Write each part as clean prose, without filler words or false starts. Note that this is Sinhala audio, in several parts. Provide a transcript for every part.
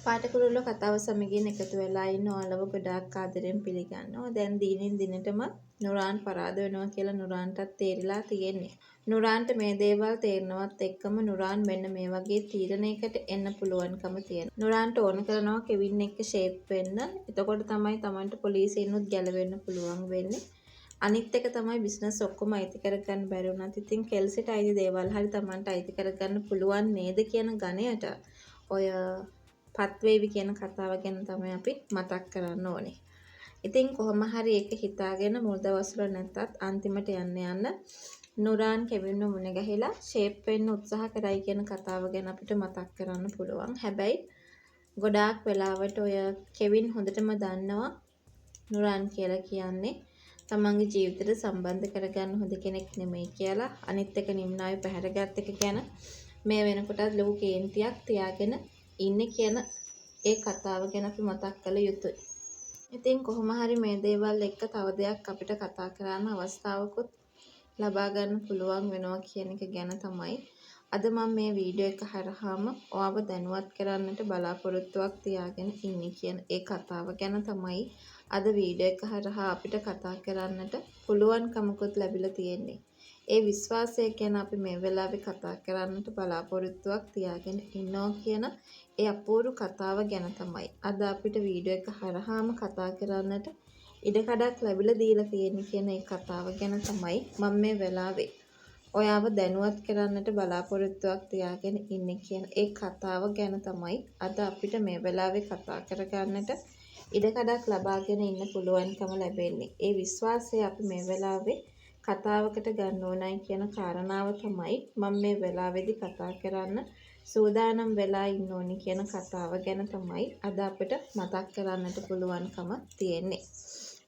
පාඨකුරුල්ලෝ කතාව සමගින් එකතු වෙලා ඉන්න ඔයාලව ගොඩාක් ආදරෙන් පිළිගන්නවා. දැන් දිනින් දිනටම නුරාන් පරාද වෙනවා කියලා නුරාන්ටත් තේරිලා තියෙන්නේ. නුරාන්ට මේ දේවල් තේරෙනවත් එක්කම නුරාන් මෙන්න මේ වගේ තීරණයකට එන්න පුළුවන්කම තියෙනවා. නුරාන්ට ඕන කරනවා කෙවින් එක්ක ෂේප් වෙන්න. එතකොට තමයි Tamanට පොලිසියෙන්නුත් ගැලවෙන්න පුළුවන් වෙන්නේ. අනිත් එක තමයි බිස්නස් ඔක්කොම අයිති කරගන්න බැරි වුණත් ඉතින් කෙල්සිට අයිති දේවල් හරි Tamanට අයිති කරගන්න පුළුවන් නේද කියන ගණයට ඔය පත්වේවි කියන කතාව ගැන තමයි අපි මතක් කරන්න ඕනේ. ඉතින් කොහොම හරි ඒක හිතාගෙන මුල් දවස්වල නැත්තත් අන්තිමට යන්න නුරාන් කෙවින්ව මුණ ගැහිලා ෂේප් වෙන්න උත්සාහ කරයි කියන කතාව ගැන අපිට මතක් කරන්න පුළුවන්. හැබැයි ගොඩාක් වෙලාවට ඔය කෙවින් හොඳටම දන්නවා නුරාන් කියලා කියන්නේ තමන්ගේ ජීවිතේට සම්බන්ධ කරගන්න හොඳ කෙනෙක් නෙමෙයි කියලා. අනිත් එක නිම්නාවේ පැහැරගත් එක ගැන මේ වෙනකොටත් ලොකු කේන්තියක් තියාගෙන ඉන්නේ කියන ඒ කතාව ගැන අපි මතක් කළ යුතුයි. ඉතින් කොහොම හරි මේ දේවල් එක්ක තව දෙයක් අපිට කතා කරන්න අවස්ථාවකුත් ලබා ගන්න පුළුවන් වෙනවා කියන එක ගැන තමයි අද මම මේ වීඩියෝ එක හරහාම ඔයාව දැනුවත් කරන්නට බලාපොරොත්තුවක් තියාගෙන ඉන්නේ කියන ඒ කතාව ගැන තමයි අද වීඩියෝ එක හරහා අපිට කතා කරන්නට පුළුවන්කමකුත් ලැබිලා තියෙන්නේ. ඒ විශ්වාසය ගැන අපි මේ වෙලාවේ කතා කරන්නට බලාපොරොත්තුවක් තියාගෙන ඉන්නවා කියන ඒ අපූර්ව කතාව ගැන තමයි අද අපිට වීඩියෝ එක හරහාම කතා කරන්නට ඉඩකඩක් ලැබිලා දීලා තියෙන්නේ කියන ඒ කතාව ගැන තමයි මම මේ වෙලාවේ ඔයාව දැනුවත් කරන්නට බලාපොරොත්තුවක් තියාගෙන ඉන්නේ කියන ඒ කතාව ගැන තමයි අද අපිට මේ වෙලාවේ කතා කරගන්නට ඉඩකඩක් ලබාගෙන ඉන්න පුළුවන්කම ලැබෙන්නේ. ඒ විශ්වාසය අපි මේ වෙලාවේ කතාවකට ගන්න ඕනයි කියන කාරණාව තමයි මම මේ වෙලාවේදී කතා කරන්න සූදානම් වෙලා ඉන්න ඕනි කියන කතාව ගැන තමයි අද අපිට මතක් කරන්නට පුළුවන්කම තියෙන්නේ.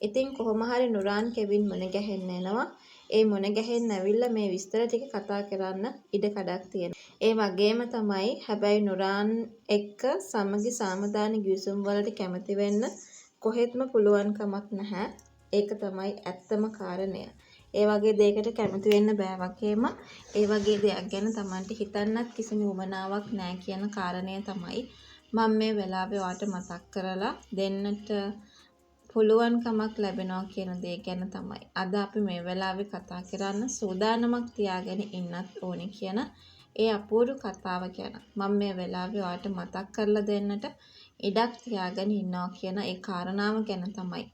ඉතින් කොහොම හරි නුරාන් කෙවින් මුණ ගැහෙන්න එනවා. ඒ මුණ ගැහෙන්න ඇවිල්ලා මේ විස්තර ටික කතා කරන්න ඉඩකඩක් තියෙනවා. ඒ වගේම තමයි හැබැයි නුරාන් එක්ක සමගි සාමදාන ගිවිසුම් වලට කැමති වෙන්න කොහෙත්ම පුළුවන් කමක් නැහැ. ඒක තමයි ඇත්තම කාරණය. ඒ වගේ දෙයකට කැමති වෙන්න බෑ වගේම ඒ වගේ දෙයක් ගැන Tamanට හිතන්නත් කිසිම උවමනාවක් නැහැ කියන කාරණය තමයි මම මේ වෙලාවේ ඔයාලට මතක් කරලා දෙන්නට පුළුවන්කමක් ලැබෙනවා කියන දේ ගැන තමයි අද අපි මේ වෙලාවේ කතා කරන්න සූදානමක් තියාගෙන ඉන්නත් ඕනේ කියන ඒ අපූර්ව කතාව ගැන මම මේ වෙලාවේ ඔයාලට මතක් කරලා දෙන්නට ඉඩක් තියාගෙන ඉන්නවා කියන ඒ කාරණාව ගැන තමයි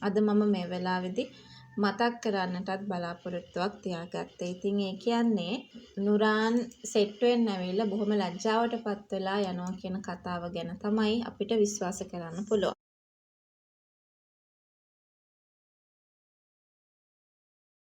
අද මම මේ වෙලාවේදී මතක් කරන්නටත් බලාපොරොත්තුවක් තියාගත්තේ. ඉතින් ඒ කියන්නේ නුරාන් සෙට් වෙන්න ඇවිල්ලා බොහොම ලැජ්ජාවටපත් වෙලා යනවා කියන කතාව ගැන තමයි අපිට විශ්වාස කරන්න පුළුවන්.